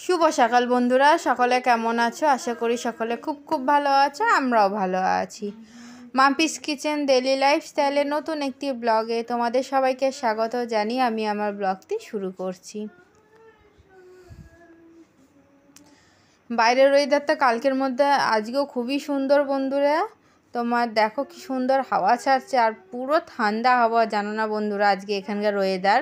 শুভ সকাল বন্ধুরা, সকলে কেমন আছো? আশা করি সকলে খুব খুব ভালো আছো, আমরাও ভালো আছি। মাম্পিস কিচেন ডেইলি লাইফস্টাইলের নতুন একটি ব্লগে তোমাদের সবাইকে স্বাগত জানিয়ে আমি আমার ব্লগটি শুরু করছি। বাইরের ওয়েদারটা কালকের মধ্যে আজকেও খুবই সুন্দর বন্ধুরা। তোমার দেখো কি সুন্দর হাওয়া ছাড়ছে, আর পুরো ঠান্ডা হাওয়া, জানো না বন্ধুরা আজকে এখানকার ওয়েদার।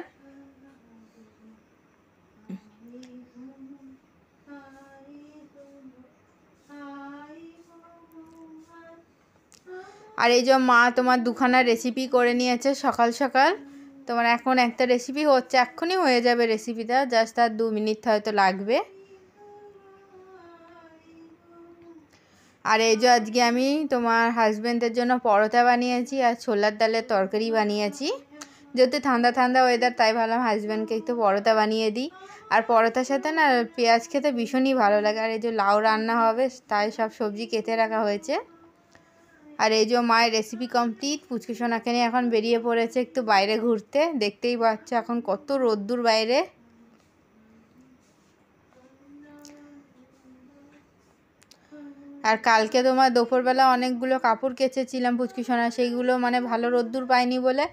আর এই যে মা তোমার দুখানা রেসিপি করে নিয়েছে সকাল সকাল। তোমার এখন একটা রেসিপি হচ্ছে, এক্ষুনি হয়ে যাবে রেসিপিটা, জাস্ট আর 2 মিনিট হয়তো লাগবে। আর এই যে আজকে আমি তোমার হাজব্যান্ডের জন্য পরোটা বানিয়েছি আর ছোলার ডালের তরকারি বানিয়েছি। যেহেতু ঠান্ডা ঠান্ডা ওয়েদার, তাই ভাবলাম হাজব্যান্ডকে একটু পরোটা বানিয়ে দিই। আর পরোটার সাথে না পেঁয়াজ খেতে ভীষণই ভালো লাগে। আর এই যে লাউ রান্না হবে, তাই সব সবজি কেটে রাখা হয়েছে। আর এই যে মায়ের রেসিপি কমপ্লিট। পুচকু সোনাকে নিয়ে এখন বেরিয়ে পড়েছে একটু বাইরে ঘুরতে। দেখতেই পাচ্ছ এখন কত রোদ্দুর বাইরে। আর কালকে তোমার দুপুরবেলা অনেকগুলো কাপড় কেচেছিলাম পুচকু সোনা, সেইগুলো মানে ভালো রোদ্দুর পাইনি বলে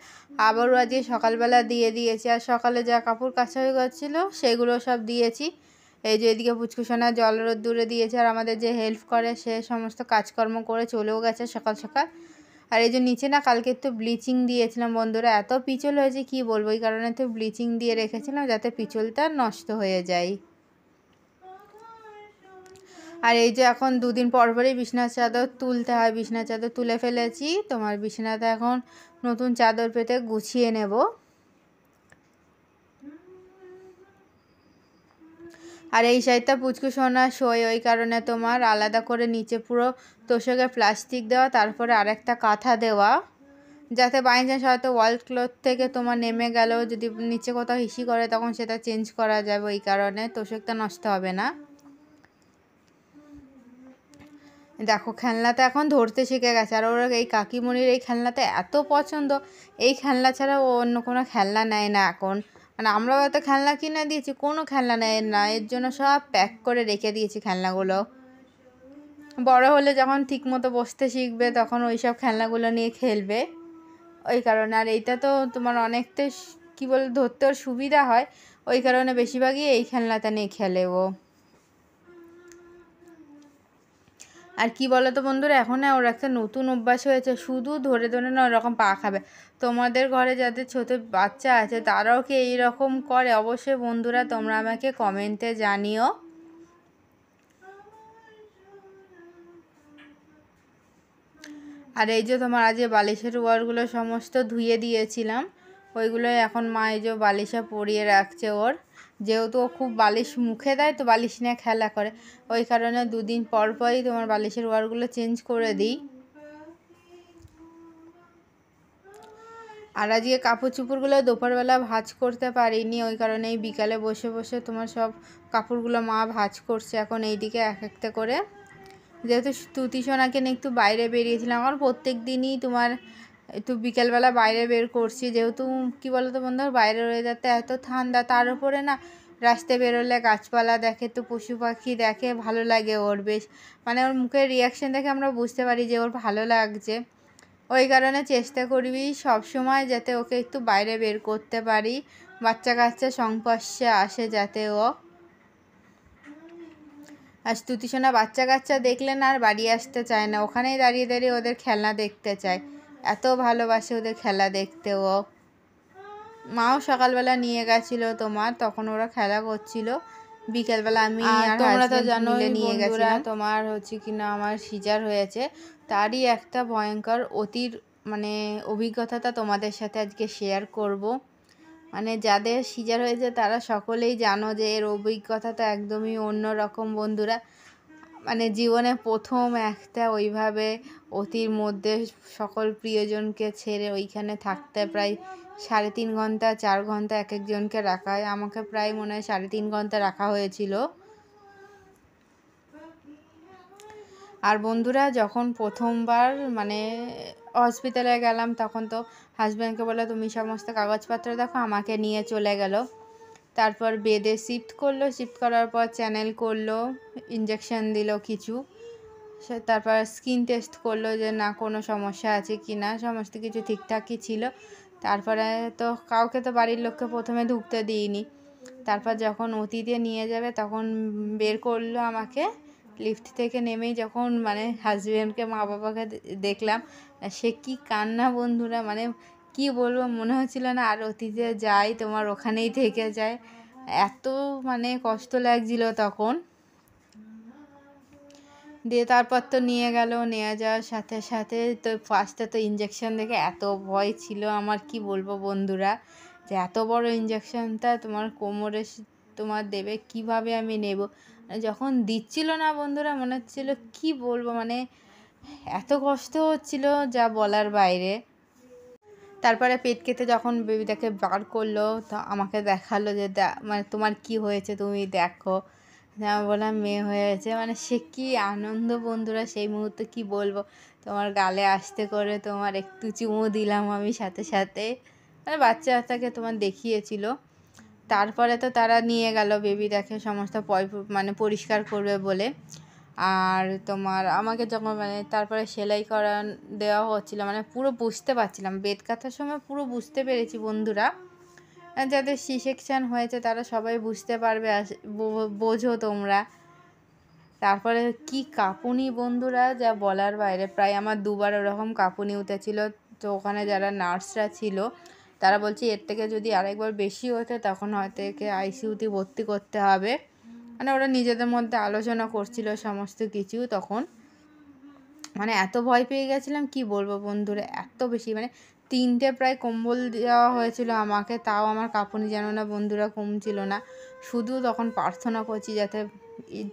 আবারও আজকে সকালবেলা দিয়ে দিয়েছি। আর সকালে যা কাপড় কাচা হয়ে গেছিলো সেগুলো সব দিয়েছি। এই যে এদিকে পুচকু সোনা জল রোদ্দুরে দিয়েছে, আর আমাদের যে হেল্প করে সে সমস্ত কাজকর্ম করে চলেও গেছে সকাল সকাল। আর এই যে নিচে না কালকে একটু ব্লিচিং দিয়েছিলাম বন্ধুরা, এত পিছল হয়েছে কি বলবো, এই কারণে তো ব্লিচিং দিয়ে রেখেছিলাম যাতে পিছলটা নষ্ট হয়ে যায়। আর এই যে এখন 2 দিন পর পরই বিছানার চাদর তুলতে হয়, বিছানার চাদর তুলে ফেলেছি। তোমার বিছানাতে এখন নতুন চাদর পেতে গুছিয়ে নেব। আর এই সাইডটা পুচকু সোনা শোয়, ওই কারণে তোমার আলাদা করে নিচে পুরো তোষকে প্লাস্টিক দেওয়া, তারপরে আরেকটা কাঁথা দেওয়া, যাতে বাই চান্স হয়তো ওয়াল ক্লথ থেকে তোমার নেমে গেল, যদি নিচে কোথাও হিসি করে তখন সেটা চেঞ্জ করা যাবে, ওই কারণে তোষকটা নষ্ট হবে না। দেখো খেলনাটা এখন ধরতে শিখে গেছে। আর ওরা এই কাকিমণির এই খেলনাটা এত পছন্দ, এই খেলনা ছাড়া ও অন্য কোনো খেলনা নেয় না এখন। মানে আমরাও এত খেলনা কিনে দিয়েছি, কোনো খেলনা নেয় না, এর জন্য সব প্যাক করে রেখে দিয়েছি খেলনাগুলো। বড় হলে যখন ঠিক মতো বসতে শিখবে তখন ওই সব খেলনাগুলো নিয়ে খেলবে, ওই কারণে। আর এইটা তো তোমার অনেকটাই কী বলে ধরতে ওর সুবিধা হয়, ওই কারণে বেশিরভাগই এই খেলনাটা নিয়ে খেলে ও। আর কি বলো তো বন্ধুরা, এখন না ওর একটা নতুন অভ্যাস হয়েছে, শুধু ধরে ধরে না ওরকম পা খাবে। তোমাদের ঘরে যাদের ছোটো বাচ্চা আছে তারাও কি এইরকম করে? অবশ্যই বন্ধুরা তোমরা আমাকে কমেন্টে জানিও। আর এই যে তোমার আজকে বালিশের ওয়ারগুলো সমস্ত ধুয়ে দিয়েছিলাম, ওইগুলো এখন মা এই যে বালিশে পরিয়ে রাখছে ওর। যেহেতু ও খুব বালিশ মুখে দেয় তো বালিশ নিয়ে খেলা করে, ওই কারণে 2 দিন পর পরই তোমার বালিশের ওয়ারগুলো চেঞ্জ করে দিই। আর আজকে কাপড় চোপড়গুলো দুপুরবেলা ভাঁজ করতে পারিনি, ওই কারণেই বিকালে বসে বসে তোমার সব কাপড়গুলো মা ভাঁজ করছে এখন এইদিকে এক একটা করে। যেহেতু তুতি সোনাকে নিয়ে একটু বাইরে বেরিয়েছিলাম, আমার প্রত্যেক দিনই তোমার একটু বিকেলবেলা বাইরে বের করছি, যেহেতু কী বলো তো বন্ধু বাইরের ওয়েদারটা এত ঠান্ডা, তার উপরে না রাস্তায় বেরোলে গাছপালা দেখে, তো পশু পাখি দেখে, ভালো লাগে ওর বেশ। মানে ওর মুখের রিয়াকশান দেখে আমরা বুঝতে পারি যে ওর ভালো লাগছে, ওই কারণে চেষ্টা করবি সবসময় যাতে ওকে একটু বাইরে বের করতে পারি, বাচ্চা কাচ্চা সংস্পর্শে আসে যাতে ও। আর তুতি সোনা বাচ্চা কাচ্চা দেখলে না আর বাড়ি আসতে চায় না, ওখানেই দাঁড়িয়ে দাঁড়িয়ে ওদের খেলনা দেখতে চায়, এত ভালোবাসে ওদের খেলা দেখতে ও। মাও সকালবেলা নিয়ে গেছিলো তোমার, তখন ওরা খেলা করছিল, বিকেলবেলা আমি আর তোমরা তো জানোই নিয়ে গেছিলাম। তোমার হচ্ছে কিনা আমার সিজার হয়েছে, তারই একটা ভয়ঙ্কর অতির মানে অভিজ্ঞতাটা তোমাদের সাথে আজকে শেয়ার করব। মানে যাদের সিজার হয়েছে তারা সকলেই জানো যে এর অভিজ্ঞতাটা একদমই অন্যরকম বন্ধুরা। মানে জীবনে প্রথম একটা ওইভাবে অতির মধ্যে সকল প্রিয়জনকে ছেড়ে ওইখানে থাকতে প্রায় 3.5 ঘন্টা 4 ঘন্টা এক একজনকে রাখা হয়, আমাকে প্রায় মনে হয় 3.5 ঘন্টা রাখা হয়েছিল। আর বন্ধুরা যখন প্রথমবার মানে হসপিটালে গেলাম তখন তো হাজব্যান্ডকে বলে তুমি সমস্ত কাগজপত্র দেখো, আমাকে নিয়ে চলে গেল। তারপর বেডে শিফট করলো, শিফট করার পর চ্যানেল করলো, ইঞ্জেকশন দিল কিছু, তারপর স্কিন টেস্ট করলো যে না কোনো সমস্যা আছে কি না, সমস্ত কিছু ঠিকঠাকই ছিল। তারপরে তো কাউকে তো বাড়ির লোককে প্রথমে ঢুকতে দিইনি, তারপর যখন অতীতে নিয়ে যাবে তখন বের করলো আমাকে লিফট থেকে নেমেই। যখন মানে হাজব্যান্ডকে মা বাবাকে দেখলাম, সে কি কান্না বন্ধুরা, মানে কি বলবো, মনে হচ্ছিল না আর অতীতে যাই, তোমার ওখানেই থেকে যায়, এত মানে কষ্ট লাগছিল তখন। দিয়ে তারপর তো নিয়ে গেল, নিয়ে যাওয়ার সাথে সাথে তো ফার্স্টে তো ইঞ্জেকশন দেখে এত ভয় ছিল আমার, কি বলবো বন্ধুরা, যে এত বড় ইঞ্জেকশনটা তোমার কোমরে তোমার দেবে, কিভাবে আমি নেব। যখন দিচ্ছিল না বন্ধুরা, মনে হচ্ছিল কি বলবো, মানে এত কষ্ট হচ্ছিল যা বলার বাইরে। তারপরে পেট কেটে যখন বেবিটাকে বার করলো, তো আমাকে দেখালো যে মানে তোমার কি হয়েছে তুমি দেখো। আমি বললাম মেয়ে হয়েছে, মানে সে কি আনন্দ বন্ধুরা সেই মুহূর্তে, কি বলবো। তোমার গালে আসতে করে তোমার একটু চুমু দিলাম আমি সাথে সাথে, মানে বাচ্চাটাকে তোমার দেখিয়েছিল। তারপরে তো তারা নিয়ে গেল বেবিটাকে সমস্ত মানে পরিষ্কার করবে বলে। আর তোমার আমাকে যখন মানে তারপরে সেলাই করা দেওয়া হচ্ছিলো, মানে পুরো বুঝতে পারছিলাম, বেড কাটার সময় পুরো বুঝতে পেরেছি বন্ধুরা। যাদের সি সেকশন হয়েছে তারা সবাই বুঝতে পারবে, বোঝো তোমরা। তারপরে কি কাঁপুনি বন্ধুরা, যা বলার বাইরে, প্রায় আমার দুবার ওরকম কাঁপুনি উঠেছিল। তো ওখানে যারা নার্সরা ছিল তারা বলছে এর থেকে যদি আরেকবার বেশি হতো তখন হয়তো একে আইসিইউতে ভর্তি করতে হবে, মানে ওরা নিজেদের মধ্যে আলোচনা করছিল সমস্ত কিছু তখন। মানে এত ভয় পেয়ে গেছিলাম, কি বলবো বন্ধুরা, এত বেশি, মানে 3টে প্রায় কম্বল দেওয়া হয়েছিল আমাকে, তাও আমার কাঁপুনি যেন না বন্ধুরা কমছিল না। শুধু তখন প্রার্থনা করছি যাতে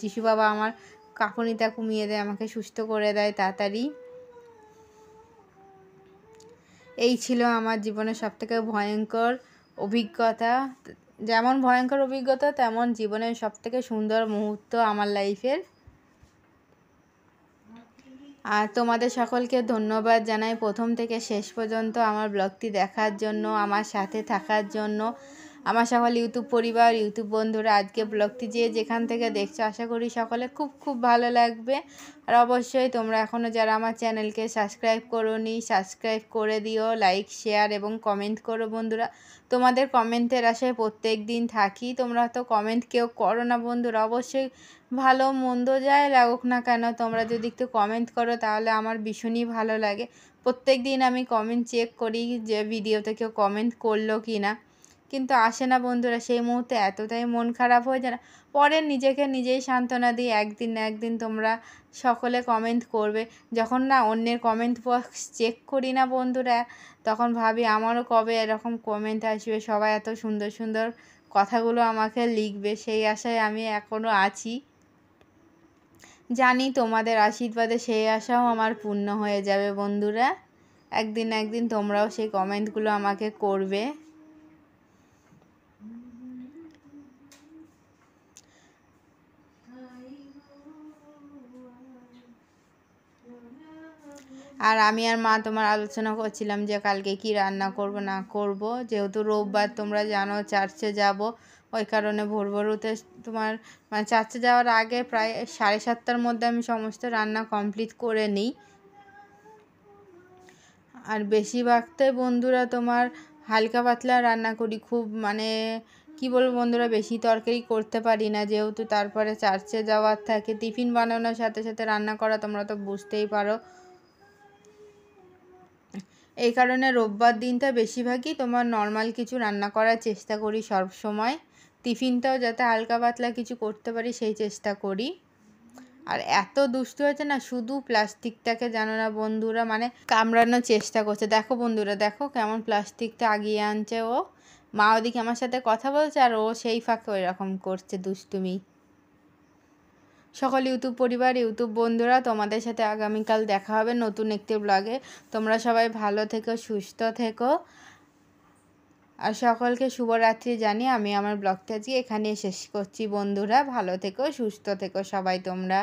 যিশু বাবা আমার কাঁপুনিটা কমিয়ে দেয়, আমাকে সুস্থ করে দেয় তাড়াতাড়ি। এই ছিল আমার জীবনের সবথেকে ভয়ঙ্কর অভিজ্ঞতা। যেমন ভয়ঙ্কর অভিজ্ঞতা তেমন জীবনের সবথেকে সুন্দর মুহূর্ত আমার লাইফের। আর তোমাদের সকলকে ধন্যবাদ জানাই প্রথম থেকে শেষ পর্যন্ত আমার ব্লগটি দেখার জন্য, আমার সাথে থাকার জন্য। আমার সকল ইউটিউব পরিবার, ইউটিউব বন্ধুরা, আজকে ব্লগটি যেখান থেকে দেখছো আশা করি সকলে খুব খুব ভালো লাগবে। আর অবশ্যই তোমরা এখনও যারা আমার চ্যানেলকে সাবস্ক্রাইব করোনি, সাবস্ক্রাইব করে দিও, লাইক শেয়ার এবং কমেন্ট করো বন্ধুরা। তোমাদের কমেন্টের আশায় প্রত্যেক দিন থাকি, তোমরা তো কমেন্ট কেউ করো না বন্ধুরা। অবশ্যই ভালো মন্দ যাই লাগুক না কেন, তোমরা যদি একটু কমেন্ট করো তাহলে আমার ভীষণই ভালো লাগে। প্রত্যেক দিন আমি কমেন্ট চেক করি যে ভিডিওতে কেউ কমেন্ট করলো কি না, কিন্তু আসে না বন্ধুরা। সেই মুহূর্তে এতটাই মন খারাপ হয়ে যায় না, পরে নিজেকে নিজেই সান্ত্বনা দিই, একদিন না একদিন তোমরা সকলে কমেন্ট করবে। যখন না অন্যের কমেন্ট বক্স চেক করি না বন্ধুরা, তখন ভাবি আমারও কবে এরকম কমেন্ট আসবে, সবাই এত সুন্দর সুন্দর কথাগুলো আমাকে লিখবে, সেই আশায় আমি এখনও আছি। জানি তোমাদের আশীর্বাদে সেই আশাও আমার পূর্ণ হয়ে যাবে বন্ধুরা। একদিন না একদিন তোমরাও সেই কমেন্টগুলো আমাকে করবে। আর আমি আর মা তোমার আলোচনা করছিলাম যে কালকে কি রান্না করব না করব, যেহেতু রোববার তোমরা জানো চার্চে যাব, ওই কারণে ভোর ভোর উঠে তোমার মানে চার্চে যাওয়ার আগে প্রায় 7:30টার মধ্যে আমি সমস্ত রান্না কমপ্লিট করে নিই। আর বেশিরভাগটাই বন্ধুরা তোমার হালকা পাতলা রান্না করি, খুব মানে কি বলবো বন্ধুরা, বেশি তরকারি করতে পারি না, যেহেতু তারপরে চার্চে যাওয়ার থাকে, টিফিন বানানোর সাথে সাথে রান্না করা তোমরা তো বুঝতেই পারো। এই কারণে রোববার দিনটা বেশিরভাগই তোমার নর্মাল কিছু রান্না করার চেষ্টা করি সব সময়, টিফিনটাও যাতে হালকা পাতলা কিছু করতে পারি সেই চেষ্টা করি। আর এত দুষ্টু হয়েছে না, শুধু প্লাস্টিকটাকে জানো না বন্ধুরা মানে কামড়ানোর চেষ্টা করছে। দেখো বন্ধুরা, দেখো কেমন প্লাস্টিকটা আগিয়ে আনছে ও, মা ওদিকে আমার সাথে কথা বলছে আর ও সেই ফাঁকে ওই রকম করছে দুষ্টুমি। সকল ইউটিউব পরিবার, ইউটিউব বন্ধুরা, তোমাদের সাথে আগামীকাল দেখা হবে নতুন একটি ব্লগে। তোমরা সবাই ভালো থেকো, সুস্থ থেকো, আর সকলকে শুভরাত্রি জানিয়ে আমি আমার ব্লগটা আজকে এখানে শেষ করছি বন্ধুরা। ভালো থেকো, সুস্থ থেকো সবাই তোমরা।